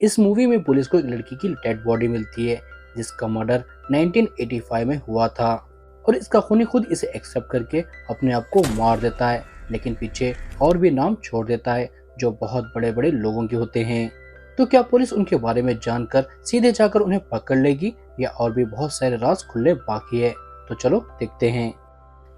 इस मूवी में पुलिस को एक लड़की की डेड बॉडी मिलती है जिसका मर्डर 1985 में हुआ था और इसका खूनी खुद इसे एक्सेप्ट करके अपने आप को मार देता है, लेकिन पीछे और भी नाम छोड़ देता है जो बहुत बड़े बड़े लोगों के होते हैं। तो क्या पुलिस उनके बारे में जानकर सीधे जाकर उन्हें पकड़ लेगी या और भी बहुत सारे राज खुलने बाकी है? तो चलो देखते हैं।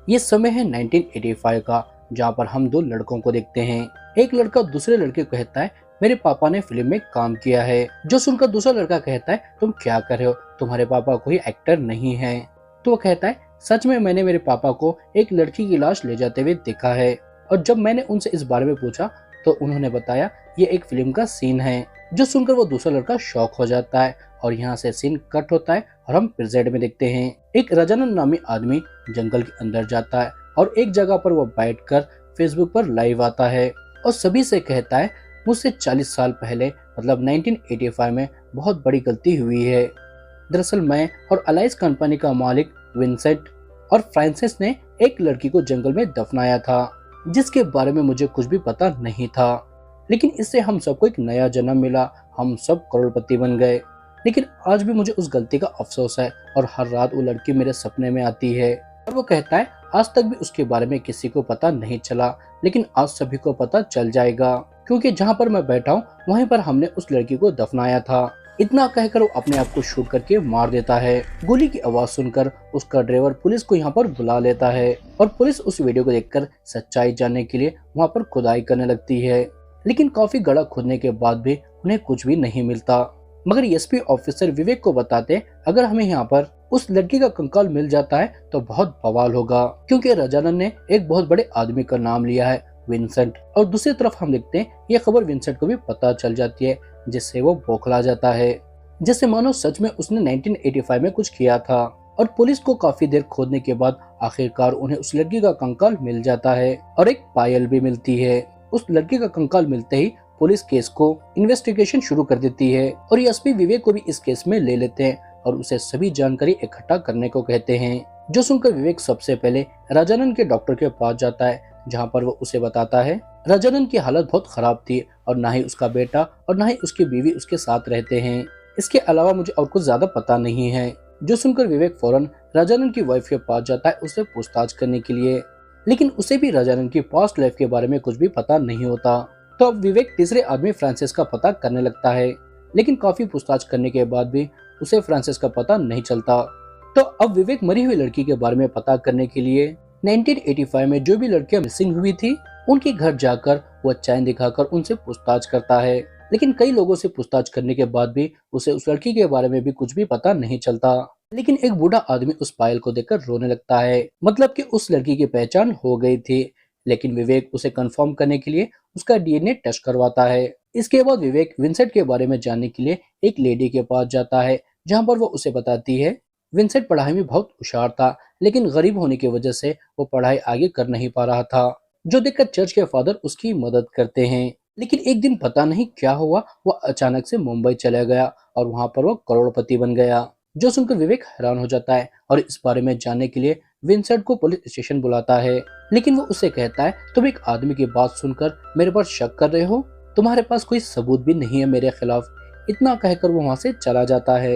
ये समय है 1985 का, जहाँ पर हम दो लड़कों को देखते हैं। एक लड़का दूसरे लड़के को कहता है मेरे पापा ने फिल्म में काम किया है, जो सुनकर दूसरा लड़का कहता है तुम क्या कर रहे हो, तुम्हारे पापा कोई एक्टर नहीं है। तो वो कहता है सच में मैंने मेरे पापा को एक लड़की की लाश ले जाते हुए देखा है, और जब मैंने उनसे इस बारे में पूछा तो उन्होंने बताया ये एक फिल्म का सीन है। जो सुनकर वो दूसरा लड़का शॉक हो जाता है और यहाँ से सीन कट होता है और हम प्रेजेंट में देखते हैं। एक रजानन नामी आदमी जंगल के अंदर जाता है और एक जगह पर वो बैठकर फेसबुक पर लाइव आता है और सभी से कहता है मुझसे 40 साल पहले मतलब 1985 में बहुत बड़ी गलती हुई है। दरअसल मैं और अलाइस कंपनी का मालिक विंसेंट और फ्रांसिस ने एक लड़की को जंगल में दफनाया था जिसके बारे में मुझे कुछ भी पता नहीं था, लेकिन इससे हम सबको एक नया जन्म मिला, हम सब करोड़पति बन गए। लेकिन आज भी मुझे उस गलती का अफसोस है और हर रात वो लड़की मेरे सपने में आती है और वो कहता है आज तक भी उसके बारे में किसी को पता नहीं चला, लेकिन आज सभी को पता चल जाएगा क्योंकि जहाँ पर मैं बैठा हूँ वहीं पर हमने उस लड़की को दफनाया था। इतना कहकर वो अपने आप को शूट करके मार देता है। गोली की आवाज सुनकर उसका ड्राइवर पुलिस को यहाँ पर बुला लेता है और पुलिस उस वीडियो को देखकर सच्चाई जानने के लिए वहाँ पर खुदाई करने लगती है, लेकिन काफी गड्ढा खोदने के बाद भी उन्हें कुछ भी नहीं मिलता। मगर एसपी ऑफिसर विवेक को बताते अगर हमें यहाँ पर उस लड़की का कंकाल मिल जाता है तो बहुत बवाल होगा, क्योंकि रजानन ने एक बहुत बड़े आदमी का नाम लिया है विंसेंट, और दूसरी तरफ हम देखते हैं ये खबर विंसेंट को भी पता चल जाती है जिससे वो बौखला जाता है, जैसे मानो सच में उसने 1985 में कुछ किया था। और पुलिस को काफी देर खोदने के बाद आखिरकार उन्हें उस लड़की का कंकाल मिल जाता है और एक पायल भी मिलती है। उस लड़की का कंकाल मिलते ही पुलिस केस को इन्वेस्टिगेशन शुरू कर देती है और एसपी विवेक को भी इस केस में ले लेते हैं और उसे सभी जानकारी इकट्ठा करने को कहते हैं। जो सुनकर विवेक सबसे पहले राजानन के डॉक्टर के पास जाता है, जहाँ पर वो उसे बताता है राजानन की हालत बहुत खराब थी और ना ही उसका बेटा और ना ही उसकी बीवी उसके साथ रहते हैं। इसके अलावा मुझे और कुछ ज्यादा पता नहीं है। जो सुनकर विवेक फौरन राजानन की वाइफ के पास जाता है उससे पूछताछ करने के लिए, लेकिन उसे भी राजानन की पास्ट लाइफ के बारे में कुछ भी पता नहीं होता। तो अब विवेक तीसरे आदमी फ्रांसिस का पता करने लगता है, लेकिन काफी पूछताछ करने के बाद भी उसे फ्रांसिस का पता नहीं चलता। तो अब विवेक मरी हुई लड़की के बारे में पता करने के लिए 1985 में जो भी लड़कियां मिसिंग हुई थी उनके घर जाकर वो चैन दिखाकर उनसे पूछताछ करता है, लेकिन कई लोगों से पूछताछ करने के बाद भी उसे उस लड़की के बारे में भी कुछ भी पता नहीं चलता। लेकिन एक बूढ़ा आदमी उस पायल को देखकर रोने लगता है, मतलब कि उस लड़की की पहचान हो गई थी। लेकिन विवेक उसे कंफर्म करने के लिए उसका डीएनए टेस्ट करवाता है। इसके बाद विवेक विंसेंट के बारे में जानने के लिए एक लेडी के पास जाता है, जहाँ पर वो उसे बताती है विंसेंट पढ़ाई में बहुत होशियार था, लेकिन गरीब होने की वजह से वो पढ़ाई आगे कर नहीं पा रहा था, जो देखकर चर्च के फादर उसकी मदद करते हैं। लेकिन एक दिन पता नहीं क्या हुआ वो अचानक से मुंबई चला गया और वहां पर वो करोड़पति बन गया। जो सुनकर विवेक हैरान हो जाता है और इस बारे में जानने के लिए विंसेंट को पुलिस स्टेशन बुलाता है, लेकिन वो उसे कहता है तुम एक आदमी की बात सुनकर मेरे पर शक कर रहे हो, तुम्हारे पास कोई सबूत भी नहीं है मेरे खिलाफ। इतना कहकर वो वहां से चला जाता है।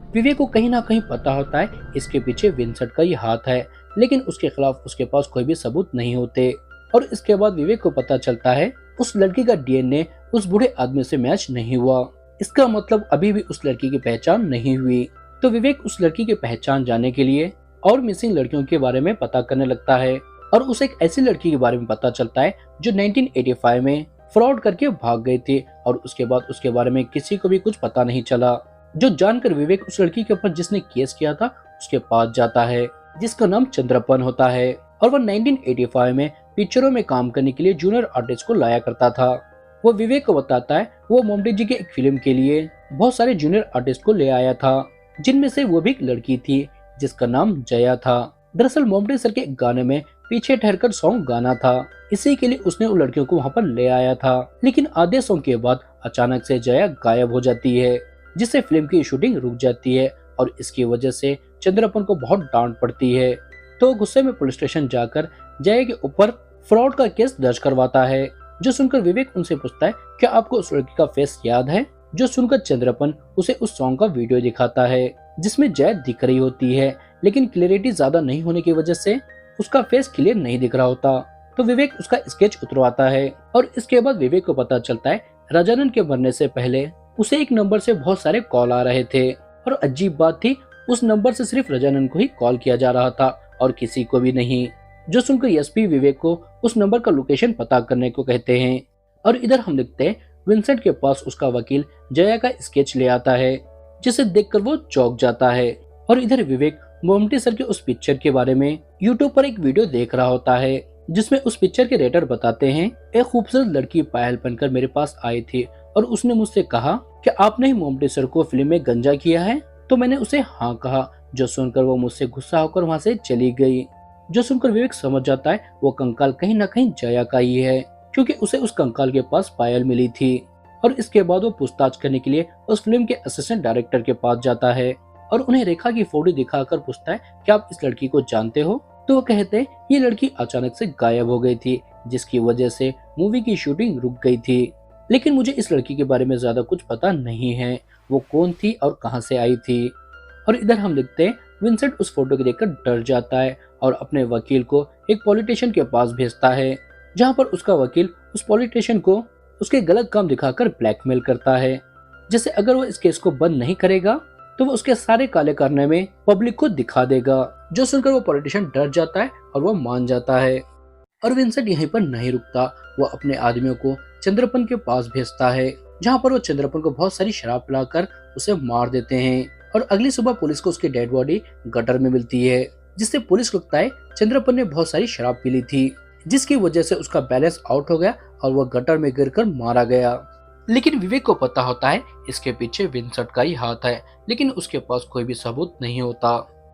विवेक को कहीं ना कहीं पता होता है इसके पीछे विंसेंट का ही हाथ है, लेकिन उसके खिलाफ उसके पास कोई भी सबूत नहीं होते। और इसके बाद विवेक को पता चलता है उस लड़की का डीएनए उस बूढ़े आदमी से मैच नहीं हुआ, इसका मतलब अभी भी उस लड़की की पहचान नहीं हुई। तो विवेक उस लड़की की पहचान जानने के लिए और मिसिंग लड़कियों के बारे में पता करने लगता है और उसे एक ऐसी लड़की के बारे में पता चलता है जो 1985 में फ्रॉड करके भाग गई थी और उसके बाद उसके बारे में किसी को भी कुछ पता नहीं चला। जो जानकर विवेक उस लड़की के ऊपर जिसने केस किया था उसके पास जाता है, जिसका नाम चंद्रपन होता है, और वह 1985 में पिक्चरों में काम करने के लिए जूनियर आर्टिस्ट को लाया करता था। वो विवेक को बताता है वो मोमडे जी की एक फिल्म के लिए बहुत सारे जूनियर आर्टिस्ट को ले आया था, जिनमें से वो भी एक लड़की थी जिसका नाम जया था। दरअसल मोमडे सर के एक गाने में पीछे ठहरकर सॉन्ग गाना था, इसी के लिए उसने उन लड़कियों को वहाँ पर ले आया था। लेकिन आधे सॉन्ग के बाद अचानक से जया गायब हो जाती है, जिससे फिल्म की शूटिंग रुक जाती है और इसकी वजह से चंद्रपन को बहुत डांट पड़ती है। तो गुस्से में पुलिस स्टेशन जाकर जया के ऊपर फ्रॉड का केस दर्ज करवाता है। जो सुनकर विवेक उनसे पूछता है क्या आपको उस लड़की का फेस याद है, जो सुनकर चंद्रपन उसे उस सॉन्ग का वीडियो दिखाता है जिसमें जय दिख रही होती है, लेकिन क्लियरिटी ज्यादा नहीं होने की वजह से उसका फेस क्लियर नहीं दिख रहा होता। तो विवेक उसका स्केच उतरवाता है और इसके बाद विवेक को पता चलता है राजानंद के मरने से पहले उसे एक नंबर से बहुत सारे कॉल आ रहे थे। और अजीब बात थी, उस नंबर से सिर्फ राजानंद को ही कॉल किया जा रहा था और किसी को भी नहीं। जो सुनकर एसपी विवेक को उस नंबर का लोकेशन पता करने को कहते हैं। और इधर हम देखते हैं विंसेंट के पास उसका वकील जया का स्केच ले आता है, जिसे देखकर वो चौंक जाता है। और इधर विवेक मोमटी सर के उस पिक्चर के बारे में यूट्यूब पर एक वीडियो देख रहा होता है, जिसमें उस पिक्चर के रेटर बताते हैं, एक खूबसूरत लड़की पायल बनकर मेरे पास आई थी और उसने मुझसे कहा कि आपने ही मोमटी सर को फिल्म में गंजा किया है। तो मैंने उसे हाँ कहा, जो सुनकर वो मुझसे गुस्सा होकर वहाँ से चली गई। जो सुनकर विवेक समझ जाता है वो कंकाल कहीं न कहीं जया का ही है, क्योंकि उसे उस कंकाल के पास पायल मिली थी। और इसके बाद वो पूछताछ करने के लिए उस फिल्म के असिस्टेंट डायरेक्टर के पास जाता है और उन्हें रेखा की फोटो दिखाकर पूछता है कि आप इस लड़की को जानते हो। तो वो कहते हैं ये लड़की अचानक से गायब हो गई थी, जिसकी वजह से मूवी की शूटिंग रुक गई थी। लेकिन मुझे इस लड़की के बारे में ज्यादा कुछ पता नहीं है, वो कौन थी और कहां से आई थी। और इधर हम देखते हैं विंसेंट उस फोटो को देखकर डर जाता है और अपने वकील को एक पॉलिटिशियन के पास भेजता है, जहां पर उसका वकील उस पॉलिटिशियन को उसके गलत काम दिखाकर ब्लैकमेल करता है। जैसे अगर वो इस केस को बंद नहीं करेगा तो वो उसके सारे काले कारनामे पब्लिक को दिखा देगा। जो सुनकर वो पॉलिटिशियन डर जाता है और वो मान जाता है। और विंसेंट यहीं पर नहीं रुकता, वो अपने आदमियों को चंद्रपन के पास भेजता है, जहाँ पर वो चंद्रपन को बहुत सारी शराब पिलाकर उसे मार देते हैं। और अगली सुबह पुलिस को उसकी डेड बॉडी गटर में मिलती है, जिससे पुलिस को लगता है चंद्रपन ने बहुत सारी शराब पी ली थी, जिसकी वजह से उसका बैलेंस आउट हो गया और वह गटर में गिरकर मारा गया। लेकिन विवेक को पता होता है इसके पीछे विंसेंट का ही हाथ है, लेकिन उसके पास कोई भी सबूत नहीं होता।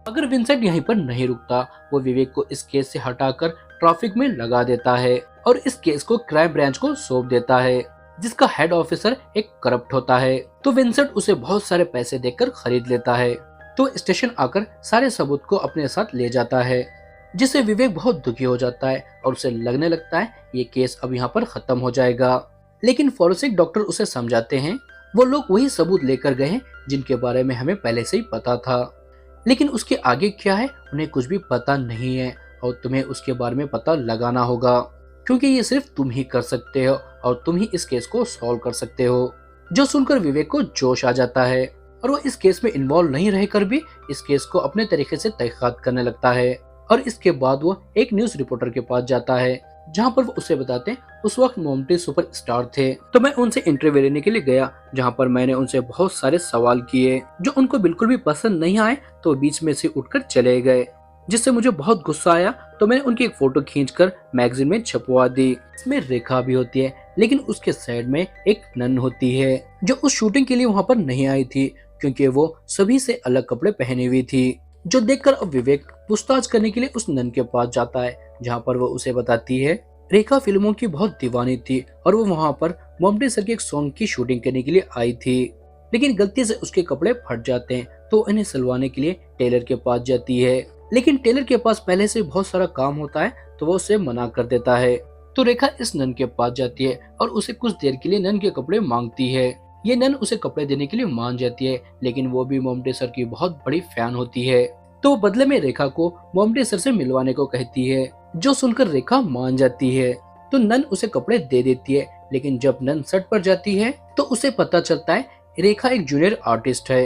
अगर विंसेंट यहीं पर नहीं रुकता, वो विवेक को इस केस से हटाकर ट्रैफिक में लगा देता है और इस केस को क्राइम ब्रांच को सौंप देता है, जिसका हेड ऑफिसर एक करप्ट होता है। तो विंसेंट उसे बहुत सारे पैसे देकर खरीद लेता है। तो स्टेशन आकर सारे सबूत को अपने साथ ले जाता है, जिससे विवेक बहुत दुखी हो जाता है और उसे लगने लगता है ये केस अब यहाँ पर खत्म हो जाएगा। लेकिन फॉरेंसिक डॉक्टर उसे समझाते हैं वो लोग वही सबूत लेकर गए हैं जिनके बारे में हमें पहले से ही पता था, लेकिन उसके आगे क्या है उन्हें कुछ भी पता नहीं है और तुम्हें उसके बारे में पता लगाना होगा, क्योंकि ये सिर्फ तुम ही कर सकते हो और तुम ही इस केस को सॉल्व कर सकते हो। जो सुनकर विवेक को जोश आ जाता है और वो इस केस में इन्वॉल्व नहीं रहकर भी इस केस को अपने तरीके से तहकीकात करने लगता है। और इसके बाद वो एक न्यूज रिपोर्टर के पास जाता है, जहाँ पर वो उसे बताते हैं उस वक्त मोमटी सुपरस्टार थे। तो मैं उनसे इंटरव्यू लेने के लिए गया, जहाँ पर मैंने उनसे बहुत सारे सवाल किए जो उनको बिल्कुल भी पसंद नहीं आए, तो बीच में से उठकर चले गए, जिससे मुझे बहुत गुस्सा आया। तो मैंने उनकी एक फोटो खींचकर मैगजीन में छपवा दी। इसमें रेखा भी होती है, लेकिन उसके साइड में एक नन होती है जो उस शूटिंग के लिए वहाँ पर नहीं आई थी, क्योंकि वो सभी से अलग कपड़े पहनी हुई थी। जो देखकर अब विवेक पूछताछ करने के लिए उस नन के पास जाता है, जहाँ पर वो उसे बताती है रेखा फिल्मों की बहुत दीवानी थी और वो वहाँ पर मोमटी सर के एक सॉन्ग की शूटिंग करने के लिए आई थी, लेकिन गलती से उसके कपड़े फट जाते हैं। तो इन्हें सिलवाने के लिए टेलर के पास जाती है, लेकिन टेलर के पास पहले से बहुत सारा काम होता है, तो वो उसे मना कर देता है। तो रेखा इस नन के पास जाती है और उसे कुछ देर के लिए नन के कपड़े मांगती है। ये नन उसे कपड़े देने के लिए मान जाती है, लेकिन वो भी मोमटी सर की बहुत बड़ी फैन होती है, तो वो बदले में रेखा को मोमटी सर से मिलवाने को कहती है। जो सुनकर रेखा मान जाती है, तो नन उसे कपड़े दे देती है। लेकिन जब नन सेट पर जाती है तो उसे पता चलता है रेखा एक जूनियर आर्टिस्ट है,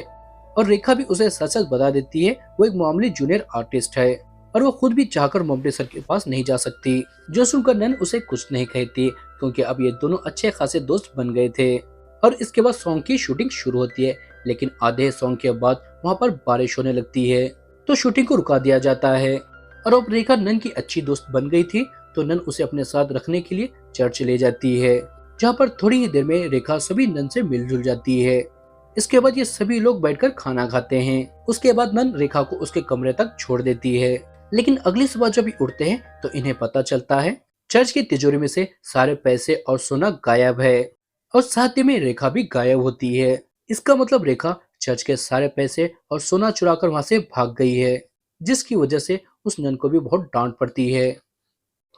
और रेखा भी उसे सच सच बता देती है वो एक मामूली जूनियर आर्टिस्ट है और वो खुद भी चाहकर मोमटी सर के पास नहीं जा सकती। जो सुनकर नन उसे कुछ नहीं कहती, क्योंकि अब ये दोनों अच्छे खासे दोस्त बन गए थे। और इसके बाद सॉन्ग की शूटिंग शुरू होती है, लेकिन आधे सॉन्ग के बाद वहाँ पर बारिश होने लगती है, तो शूटिंग को रुका दिया जाता है। और अब रेखा नन की अच्छी दोस्त बन गई थी, तो नन उसे अपने साथ रखने के लिए चर्च ले जाती है, जहाँ पर थोड़ी ही देर में रेखा सभी नन से मिलजुल जाती है। इसके बाद ये सभी लोग बैठकर खाना खाते हैं। उसके बाद नन रेखा को उसके कमरे तक छोड़ देती है, लेकिन अगली सुबह जब ये उठते हैं तो इन्हें पता चलता है चर्च की तिजोरी में से सारे पैसे और सोना गायब है, और साथ ही में रेखा भी गायब होती है। इसका मतलब रेखा चर्च के सारे पैसे और सोना चुराकर वहां से भाग गई है, जिसकी वजह से उस नन को भी बहुत डांट पड़ती है,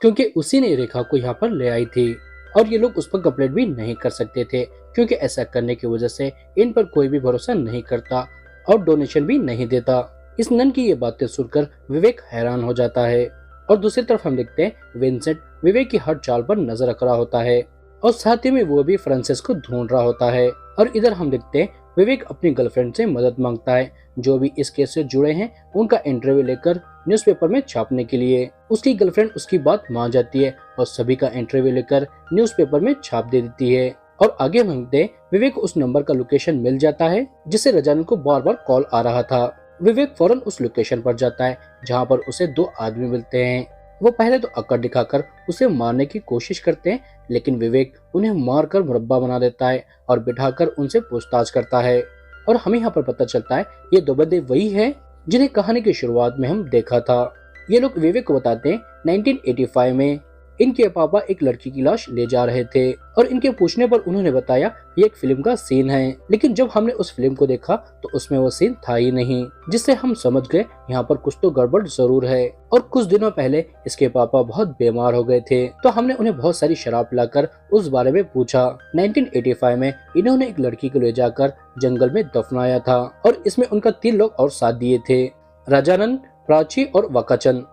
क्योंकि उसी ने रेखा को यहाँ पर ले आई थी और ये लोग उस पर कंप्लेंट भी नहीं कर सकते थे, क्योंकि ऐसा करने की वजह से इन पर कोई भी भरोसा नहीं करता और डोनेशन भी नहीं देता। इस नन की ये बातें सुनकर विवेक हैरान हो जाता है और दूसरी तरफ हम देखते हैं विंसेंट विवेक की हर चाल पर नजर रख रहा होता है और साथ ही में वो भी फ्रांसिस को ढूंढ रहा होता है। और इधर हम देखते हैं विवेक अपनी गर्लफ्रेंड से मदद मांगता है जो भी इस केस से जुड़े हैं उनका इंटरव्यू लेकर न्यूज़पेपर में छापने के लिए। उसकी गर्लफ्रेंड उसकी बात मान जाती है और सभी का इंटरव्यू लेकर न्यूज़पेपर में छाप दे देती है। और आगे हम देखते हैं विवेक को उस नंबर का लोकेशन मिल जाता है जिससे रजानन को बार बार कॉल आ रहा था। विवेक फौरन उस लोकेशन पर जाता है जहाँ पर उसे दो आदमी मिलते हैं। वो पहले तो अकड़ दिखाकर उसे मारने की कोशिश करते हैं, लेकिन विवेक उन्हें मारकर मुरब्बा बना देता है और बिठाकर उनसे पूछताछ करता है। और हमें यहाँ पर पता चलता है ये दो बंदे वही हैं जिन्हें कहानी की शुरुआत में हम देखा था। ये लोग विवेक को बताते हैं 1985 में इनके पापा एक लड़की की लाश ले जा रहे थे और इनके पूछने पर उन्होंने बताया ये एक फिल्म का सीन है। लेकिन जब हमने उस फिल्म को देखा तो उसमें वो सीन था ही नहीं, जिससे हम समझ गए यहाँ पर कुछ तो गड़बड़ जरूर है। और कुछ दिनों पहले इसके पापा बहुत बीमार हो गए थे तो हमने उन्हें बहुत सारी शराब पिलाकर उस बारे में पूछा। 1985 में इन्होंने एक लड़की को ले जाकर जंगल में दफनाया था और इसमें उनका 3 लोग और साथ दिए थे, राजानन, प्राची और वकाचन।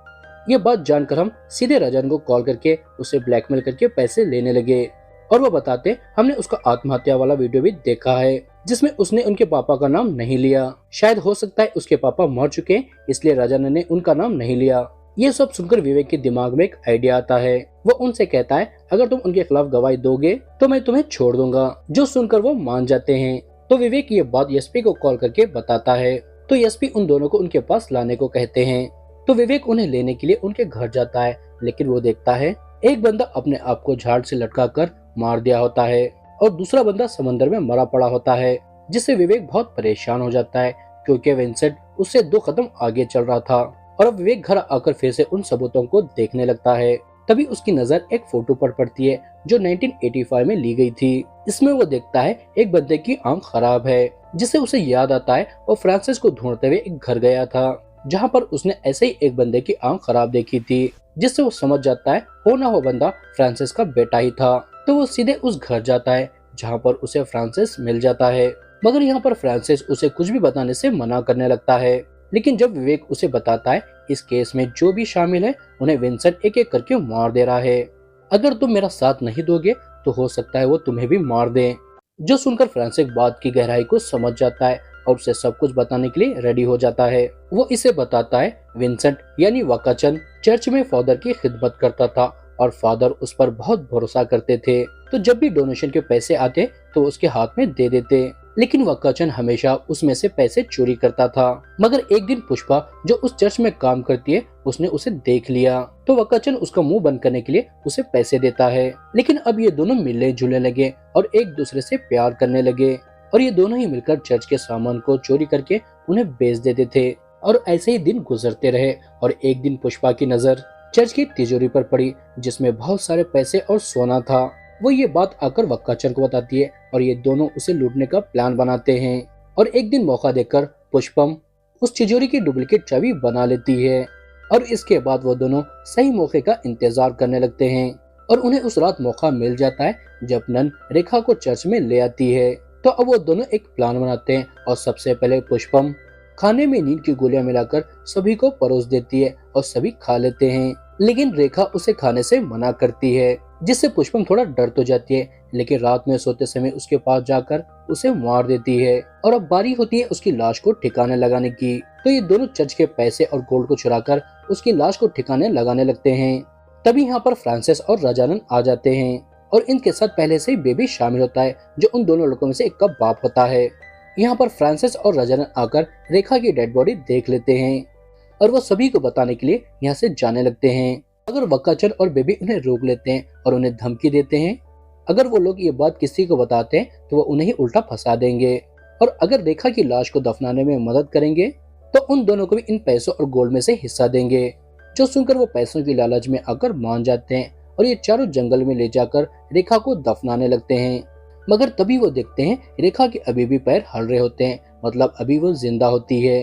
ये बात जानकर हम सीधे राजान को कॉल करके उसे ब्लैकमेल करके पैसे लेने लगे और वो बताते हमने उसका आत्महत्या वाला वीडियो भी देखा है जिसमें उसने उनके पापा का नाम नहीं लिया। शायद हो सकता है उसके पापा मर चुके हैं इसलिए राजान ने उनका नाम नहीं लिया। ये सब सुनकर विवेक के दिमाग में एक आइडिया आता है। वो उनसे कहता है अगर तुम उनके खिलाफ गवाही दोगे तो मैं तुम्हें छोड़ दूंगा, जो सुनकर वो मान जाते हैं। तो विवेक ये बात एसपी को कॉल करके बताता है तो एसपी उन दोनों को उनके पास लाने को कहते हैं। तो विवेक उन्हें लेने के लिए उनके घर जाता है, लेकिन वो देखता है एक बंदा अपने आप को झाड़ से लटकाकर मार दिया होता है और दूसरा बंदा समंदर में मरा पड़ा होता है, जिससे विवेक बहुत परेशान हो जाता है क्योंकि विंसेंट उससे 2 कदम आगे चल रहा था। और अब विवेक घर आकर फिर से उन सबूतों को देखने लगता है। तभी उसकी नजर एक फोटो पर पड़ती है जो 1985 में ली गई थी। इसमें वो देखता है एक बंदे की आंख खराब है, जिससे उसे याद आता है वो फ्रांसिस को ढूंढते हुए एक घर गया था जहाँ पर उसने ऐसे ही एक बंदे की आंख खराब देखी थी, जिससे वो समझ जाता है हो ना हो बंदा फ्रांसिस का बेटा ही था। तो वो सीधे उस घर जाता है जहाँ पर उसे फ्रांसिस मिल जाता है, मगर यहाँ पर फ्रांसिस उसे कुछ भी बताने से मना करने लगता है। लेकिन जब विवेक उसे बताता है इस केस में जो भी शामिल है उन्हें विंसेंट एक एक करके मार दे रहा है, अगर तुम मेरा साथ नहीं दोगे तो हो सकता है वो तुम्हें भी मार दे। जो सुनकर फ्रांसिस बात की गहराई को समझ जाता है और उसे सब कुछ बताने के लिए रेडी हो जाता है। वो इसे बताता है विंसेंट यानी वकाचन चर्च में फादर की खिदमत करता था और फादर उस पर बहुत भरोसा करते थे, तो जब भी डोनेशन के पैसे आते तो उसके हाथ में दे देते। लेकिन वकाचन हमेशा उसमें से पैसे चोरी करता था। मगर एक दिन पुष्पा जो उस चर्च में काम करती है उसने उसे देख लिया तो वकाचन उसका मुंह बंद करने के लिए उसे पैसे देता है। लेकिन अब ये दोनों मिलने जुलने लगे और एक दूसरे से प्यार करने लगे और ये दोनों ही मिलकर चर्च के सामान को चोरी करके उन्हें बेच देते थे। और ऐसे ही दिन गुजरते रहे और एक दिन पुष्पा की नजर चर्च की तिजोरी पर पड़ी जिसमें बहुत सारे पैसे और सोना था। वो ये बात आकर वकाचन को बताती है और ये दोनों उसे लूटने का प्लान बनाते हैं। और एक दिन मौका देकर पुष्पम उस तिजोरी की डुप्लीकेट चाबी बना लेती है और इसके बाद वो दोनों सही मौके का इंतजार करने लगते हैं और उन्हें उस रात मौका मिल जाता है जब नन रेखा को चर्च में ले आती है। तो अब वो दोनों एक प्लान बनाते हैं और सबसे पहले पुष्पम खाने में नींद की गोलियां मिलाकर सभी को परोस देती है और सभी खा लेते हैं। लेकिन रेखा उसे खाने से मना करती है, जिससे पुष्पम थोड़ा डर तो जाती है, लेकिन रात में सोते समय उसके पास जाकर उसे मार देती है। और अब बारी होती है उसकी लाश को ठिकाने लगाने की। तो ये दोनों चर्च के पैसे और गोल्ड को चुराकर उसकी लाश को ठिकाने लगाने लगते हैं। तभी यहाँ पर फ्रांसिस और राजानन आ जाते हैं और इनके साथ पहले से ही बेबी शामिल होता है जो उन दोनों लड़कों में से एक का बाप होता है। यहाँ पर फ्रांसिस और राजानन आकर रेखा की डेड बॉडी देख लेते हैं और वो सभी को बताने के लिए यहाँ से जाने लगते हैं। अगर वकाचन और बेबी उन्हें रोक लेते हैं और उन्हें धमकी देते हैं अगर वो लोग ये बात किसी को बताते हैं तो वो उन्हें ही उल्टा फंसा देंगे और अगर रेखा की लाश को दफनाने में मदद करेंगे तो उन दोनों को भी इन पैसों और गोल्ड में से हिस्सा देंगे। जो सुनकर वो पैसों की लालच में आकर मान जाते हैं और ये चारों जंगल में ले जाकर रेखा को दफनाने लगते हैं। मगर तभी वो देखते हैं रेखा के अभी भी पैर हल रहे होते हैं, मतलब अभी वो जिंदा होती है।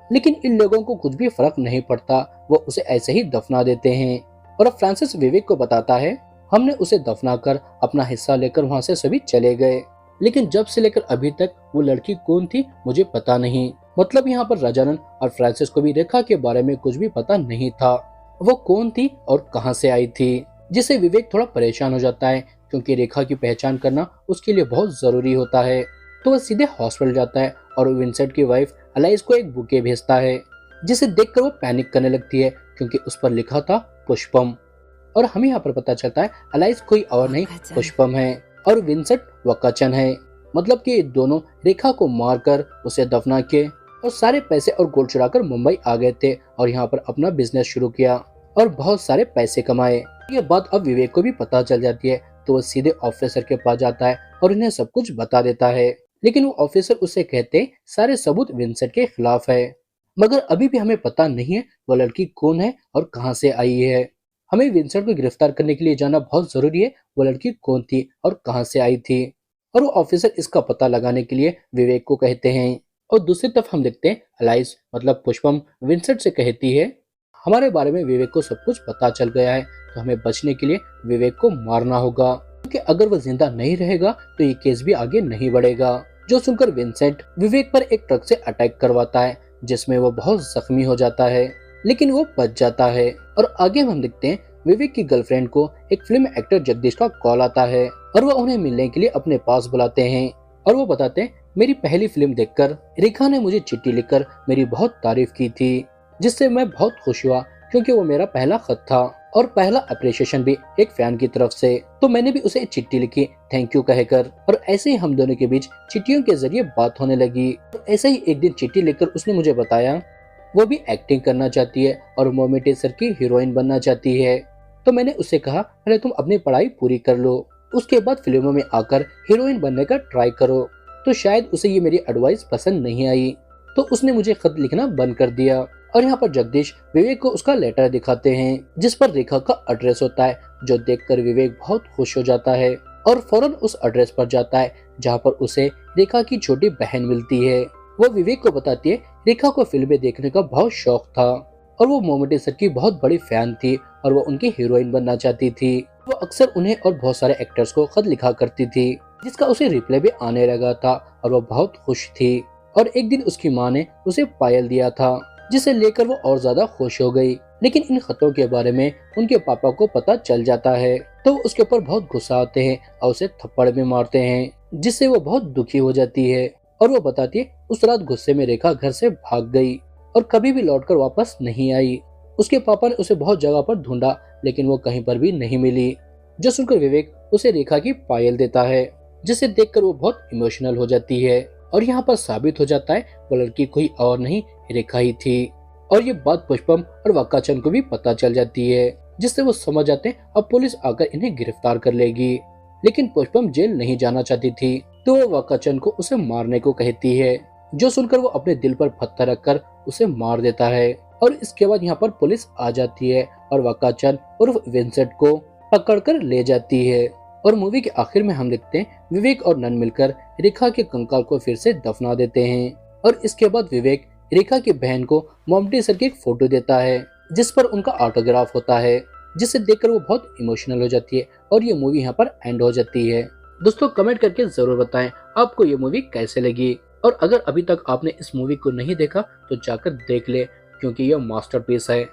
लेकिन इन लोगों को कुछ भी फर्क नहीं पड़ता, वो उसे ऐसे ही दफना देते हैं। और अब फ्रांसिस विवेक को बताता है हमने उसे दफना कर अपना हिस्सा लेकर वहाँ से सभी चले गए। लेकिन जब से लेकर अभी तक वो लड़की कौन थी मुझे पता नहीं। मतलब यहाँ पर राजानंद और फ्रांसिस को भी रेखा के बारे में कुछ भी पता नहीं था। वो कौन थी और कहां से आई थी, जिससे विवेक थोड़ा परेशान हो जाता है, क्योंकि रेखा की पहचान करना उसके लिए बहुत जरूरी होता है। तो वह सीधे हॉस्पिटल जाता है और विंसेंट की वाइफ अलाइस को एक बुके भेजता है, जिसे देखकर वो पैनिक करने लगती है, क्योंकि उस पर लिखा था पुष्पम। और हमें यहाँ पर पता चलता है अलाइस कोई और नहीं पुष्पम है और विंसेंट वकाचन है। मतलब कि दोनों रेखा को मारकर उसे दफना के और सारे पैसे और गोल्ड चुराकर मुंबई आ गए थे और यहाँ पर अपना बिजनेस शुरू किया और बहुत सारे पैसे कमाए। ये बात अब विवेक को भी पता चल जाती है, तो वो सीधे ऑफिसर के पास जाता है और इन्हें सब कुछ बता देता है। लेकिन वो ऑफिसर उसे कहते सारे सबूत विंसेंट के खिलाफ है। मगर अभी भी हमें पता नहीं है वो लड़की कौन है और कहां से आई है। हमें विंसेंट को गिरफ्तार करने के लिए जाना बहुत जरूरी है, वो लड़की कौन थी और कहां से आई थी। और वो ऑफिसर इसका पता लगाने के लिए विवेक को कहते हैं। और दूसरी तरफ हम देखते हैं अलाइस मतलब पुष्पम विंसेंट से कहती है हमारे बारे में विवेक को सब कुछ पता चल गया है, तो हमें बचने के लिए विवेक को मारना होगा, क्योंकि अगर वो जिंदा नहीं रहेगा तो ये केस भी आगे नहीं बढ़ेगा। जो सुनकर विंसेंट विवेक पर एक ट्रक से अटैक करवाता है, जिसमें वो बहुत जख्मी हो जाता है, लेकिन वो बच जाता है। और आगे हम देखते हैं विवेक की गर्लफ्रेंड को एक फिल्म एक्टर जगदीश का कॉल आता है और वो उन्हें मिलने के लिए अपने पास बुलाते हैं और वो बताते हैं मेरी पहली फिल्म देखकर रेखा ने मुझे चिट्ठी लिखकर मेरी बहुत तारीफ की थी, जिससे मैं बहुत खुश हुआ, क्योंकि वो मेरा पहला खत था और पहला अप्रिशिएशन भी एक फैन की तरफ से। तो मैंने भी उसे चिट्ठी लिखी थैंक यू कहकर, और ऐसे ही हम दोनों के बीच चिट्ठियों के जरिए बात होने लगी। और ऐसे ही एक दिन चिट्ठी लिखकर उसने मुझे बताया वो भी एक्टिंग करना चाहती है और मोमी टेसर की हीरोइन बनना चाहती है। तो मैंने उससे कहा अरे तुम अपनी पढ़ाई पूरी कर लो, उसके बाद फिल्मों में आकर हीरोइन बनने का ट्राई करो। तो शायद उसे ये मेरी एडवाइस पसंद नहीं आई, तो उसने मुझे खत लिखना बंद कर दिया। और यहाँ पर जगदीश विवेक को उसका लेटर दिखाते हैं, जिस पर रेखा का एड्रेस होता है, जो देखकर विवेक बहुत खुश हो जाता है और फौरन उस एड्रेस पर जाता है जहाँ पर उसे रेखा की छोटी बहन मिलती है। वो विवेक को बताती है रेखा को फिल्में देखने का बहुत शौक था और वो मोमी टेसर की बहुत बड़ी फैन थी और वो उनकी हीरोइन बनना चाहती थी। वो अक्सर उन्हें और बहुत सारे एक्टर्स को खत लिखा करती थी, जिसका उसे रिप्लाई भी आने लगा था और वो बहुत खुश थी। और एक दिन उसकी माँ ने उसे पायल दिया था, जिसे लेकर वो और ज्यादा खुश हो गई। लेकिन इन खतों के बारे में उनके पापा को पता चल जाता है, तो उसके ऊपर बहुत गुस्सा आते हैं और उसे थप्पड़ में मारते हैं, जिससे वो बहुत दुखी हो जाती है। और वो बताती है उस रात गुस्से में रेखा घर से भाग गई और कभी भी लौटकर वापस नहीं आई। उसके पापा ने उसे बहुत जगह पर ढूंढा, लेकिन वो कहीं पर भी नहीं मिली। जो सुनकर विवेक उसे रेखा की पायल देता है, जिसे देखकर वो बहुत इमोशनल हो जाती है। और यहाँ पर साबित हो जाता है वो लड़की कोई और नहीं रेखा ही थी। और ये बात पुष्पम और वक्काचंद को भी पता चल जाती है, जिससे वो समझ जाते हैं अब पुलिस आकर इन्हें गिरफ्तार कर लेगी। लेकिन पुष्पम जेल नहीं जाना चाहती थी, तो वो वक्काचंद को उसे मारने को कहती है, जो सुनकर वो अपने दिल पर पत्थर रखकर उसे मार देता है। और इसके बाद यहाँ पर पुलिस आ जाती है और वक्काचंद उर्फ विंसेंट को पकड़कर ले जाती है। और मूवी के आखिर में हम देखते हैं विवेक और नन मिलकर रेखा के कंकाल को फिर से दफना देते हैं। और इसके बाद विवेक रेखा की बहन को मोमी टेसर की एक फोटो देता है, जिस पर उनका ऑटोग्राफ होता है, जिसे देखकर वो बहुत इमोशनल हो जाती है और ये मूवी यहाँ पर एंड हो जाती है। दोस्तों कमेंट करके जरूर बताएं आपको ये मूवी कैसे लगी, और अगर अभी तक आपने इस मूवी को नहीं देखा तो जाकर देख ले, क्योंकि यह मास्टरपीस है।